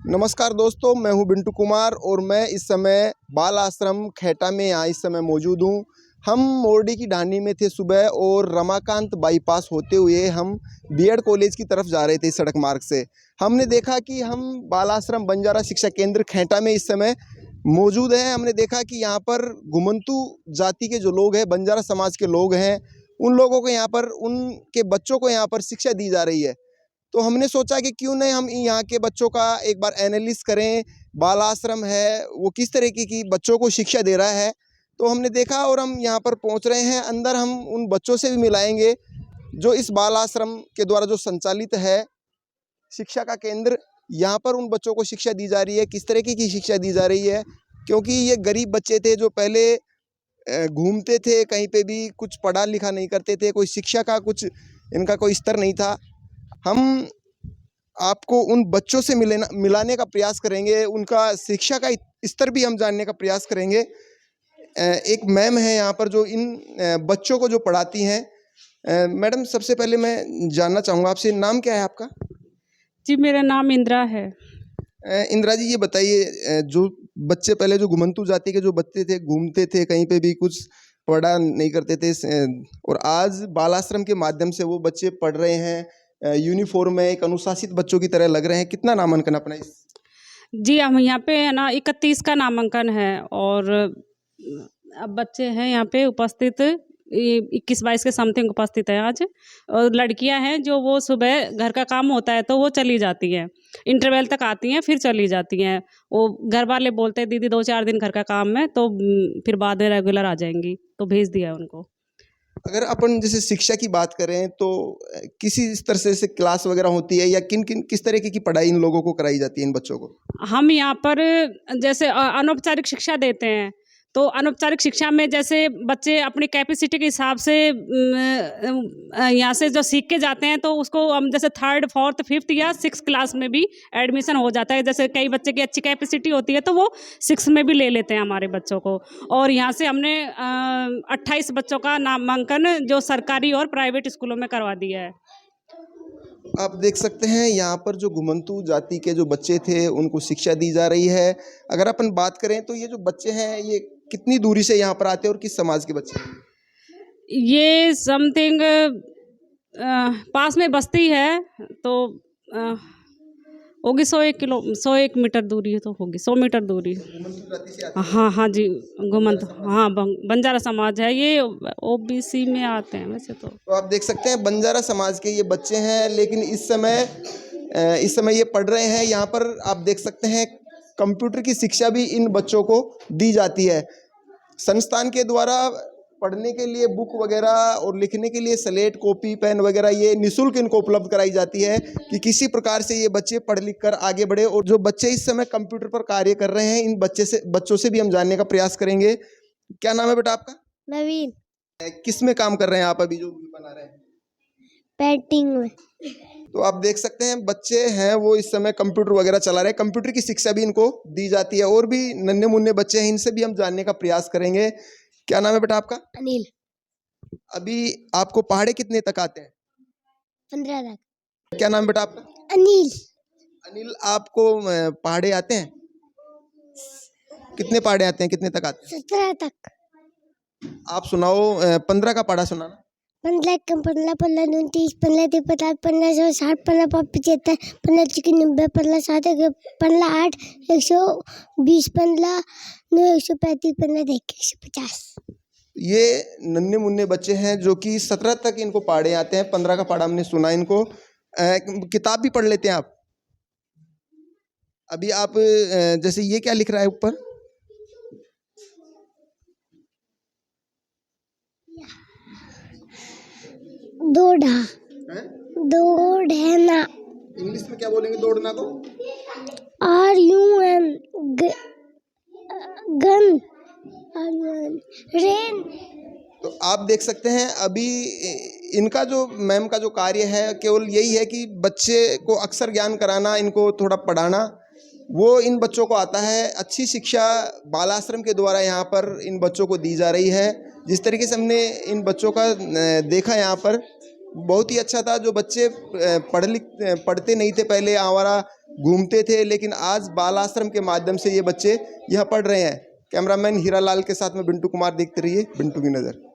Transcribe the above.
नमस्कार दोस्तों, मैं हूं बिंटू कुमार और मैं इस समय बाल आश्रम खेटा में यहाँ इस समय मौजूद हूं। हम मोरडी की ढाणी में थे सुबह और रमाकांत बाईपास होते हुए हम बीएड कॉलेज की तरफ जा रहे थे। सड़क मार्ग से हमने देखा कि हम बाल आश्रम बंजारा शिक्षा केंद्र खेटा में इस समय मौजूद हैं। हमने देखा कि यहाँ पर घुमंतू जाति के जो लोग हैं, बंजारा समाज के लोग हैं, उन लोगों को यहाँ पर उनके बच्चों को यहाँ पर शिक्षा दी जा रही है। तो हमने सोचा कि क्यों नहीं हम यहाँ के बच्चों का एक बार एनालिसिस करें। बाल आश्रम है वो किस तरीके की बच्चों को शिक्षा दे रहा है। तो हमने देखा और हम यहाँ पर पहुँच रहे हैं। अंदर हम उन बच्चों से भी मिलाएंगे जो इस बाल आश्रम के द्वारा जो संचालित है शिक्षा का केंद्र, यहाँ पर उन बच्चों को शिक्षा दी जा रही है, किस तरीके की शिक्षा दी जा रही है। क्योंकि ये गरीब बच्चे थे जो पहले घूमते थे, कहीं पे भी कुछ पढ़ा लिखा नहीं करते थे, कोई शिक्षा का कुछ इनका कोई स्तर नहीं था। हम आपको उन बच्चों से मिलाने का प्रयास करेंगे, उनका शिक्षा का स्तर भी हम जानने का प्रयास करेंगे। एक मैम है यहाँ पर जो इन बच्चों को जो पढ़ाती हैं। मैडम, सबसे पहले मैं जानना चाहूँगा आपसे, नाम क्या है आपका? जी, मेरा नाम इंदिरा है। इंदिरा जी, ये बताइए, जो बच्चे पहले जो घुमंतू जाति के जो बच्चे थे, घूमते थे, कहीं पे भी कुछ पढ़ा नहीं करते थे, और आज बाल आश्रम के माध्यम से वो बच्चे पढ़ रहे हैं, यूनिफॉर्म में एक अनुशासित बच्चों की तरह लग रहे हैं। कितना नामांकन अपना इस? जी, हम यहाँ पे है ना 31 का नामांकन है और अब बच्चे हैं यहाँ पे उपस्थित 21-22 के समथिंग उपस्थित है आज। और लड़कियाँ हैं जो वो सुबह घर का काम होता है तो वो चली जाती हैं, इंटरवल तक आती हैं फिर चली जाती हैं। वो घर वाले बोलते हैं दीदी 2-4 दिन घर का काम है तो फिर बाद में रेगुलर आ जाएंगी, तो भेज दिया उनको। अगर अपन जैसे शिक्षा की बात करें तो किसी स्तर से क्लास वगैरह होती है या किस तरीके की पढ़ाई इन लोगों को कराई जाती है, इन बच्चों को? हम यहाँ पर जैसे अनौपचारिक शिक्षा देते हैं, तो अनौपचारिक शिक्षा में जैसे बच्चे अपनी कैपेसिटी के हिसाब से यहाँ से जो सीख के जाते हैं तो उसको हम जैसे 3rd, 4th, 5th या 6th क्लास में भी एडमिशन हो जाता है। जैसे कई बच्चे की अच्छी कैपेसिटी होती है तो वो 6th में भी ले लेते हैं हमारे बच्चों को। और यहाँ से हमने 28 बच्चों का नामांकन जो सरकारी और प्राइवेट स्कूलों में करवा दिया है। आप देख सकते हैं यहाँ पर जो घुमंतू जाति के जो बच्चे थे उनको शिक्षा दी जा रही है। अगर अपन बात करें तो ये जो बच्चे हैं ये कितनी दूरी से यहाँ पर आते हैं और किस समाज के बच्चे हैं? ये समथिंग पास में बस्ती है तो होगी 101 मीटर दूरी है, तो होगी 100 मीटर दूरी। हाँ जी, घुमंत, हाँ बंजारा समाज है ये, ओबीसी में आते हैं वैसे तो आप देख सकते हैं बंजारा समाज के ये बच्चे हैं, लेकिन इस समय ये पढ़ रहे हैं। यहाँ पर आप देख सकते हैं कंप्यूटर की शिक्षा भी इन बच्चों को दी जाती है। संस्थान के द्वारा पढ़ने के लिए बुक वगैरह और लिखने के लिए स्लेट, कॉपी, पेन वगैरह ये निःशुल्क इनको उपलब्ध कराई जाती है कि किसी प्रकार से ये बच्चे पढ़ लिख कर आगे बढ़े। और जो बच्चे इस समय कंप्यूटर पर कार्य कर रहे हैं, इन बच्चों से भी हम जानने का प्रयास करेंगे। क्या नाम है बेटा आपका? नवीन। किस में काम कर रहे हैं आप अभी जो बना रहे हैं? पेंटिंग में। तो आप देख सकते हैं बच्चे हैं वो इस समय कंप्यूटर वगैरह चला रहे हैं। कंप्यूटर की शिक्षा भी इनको दी जाती है। और भी नन्हे मुन्ने बच्चे हैं, इनसे भी हम जानने का प्रयास करेंगे। क्या नाम है बेटा आपका? अनिल। अभी आपको पहाड़े कितने तक आते हैं? 15 तक। क्या नाम बेटा आपका? अनिल। अनिल, आपको पहाड़े आते हैं? कितने पहाड़े आते हैं, कितने तक आते हैं? 17 तक। आप सुनाओ, 15 का पहाड़ा सुनाना। 15 कम 15 15 29 15 53 15 60 15 75 15 90 15 7 15 8 120 15 9 135 15 150। ये नन्हे मुन्ने बच्चे हैं जो कि 17 तक इनको पहाड़े आते हैं। 15 का पहाड़ा हमने सुना इनको। किताब भी पढ़ लेते हैं आप? अभी आप जैसे ये क्या लिख रहा है ऊपर? दौड़ना। इंग्लिश में क्या बोलेंगे दौड़ना को? RUN gun rain. तो आप देख सकते हैं अभी इनका जो मैम का जो कार्य है केवल यही है कि बच्चे को अक्षर ज्ञान कराना, इनको थोड़ा पढ़ाना, वो इन बच्चों को आता है। अच्छी शिक्षा बाल आश्रम के द्वारा यहाँ पर इन बच्चों को दी जा रही है। जिस तरीके से हमने इन बच्चों का देखा यहाँ पर बहुत ही अच्छा था। जो बच्चे पढ़ते नहीं थे, पहले आवारा घूमते थे, लेकिन आज बाल आश्रम के माध्यम से ये बच्चे यह पढ़ रहे हैं। कैमरामैन हीरालाल के साथ में बिंटू कुमार, देखते रहिए बिंटू की नज़र।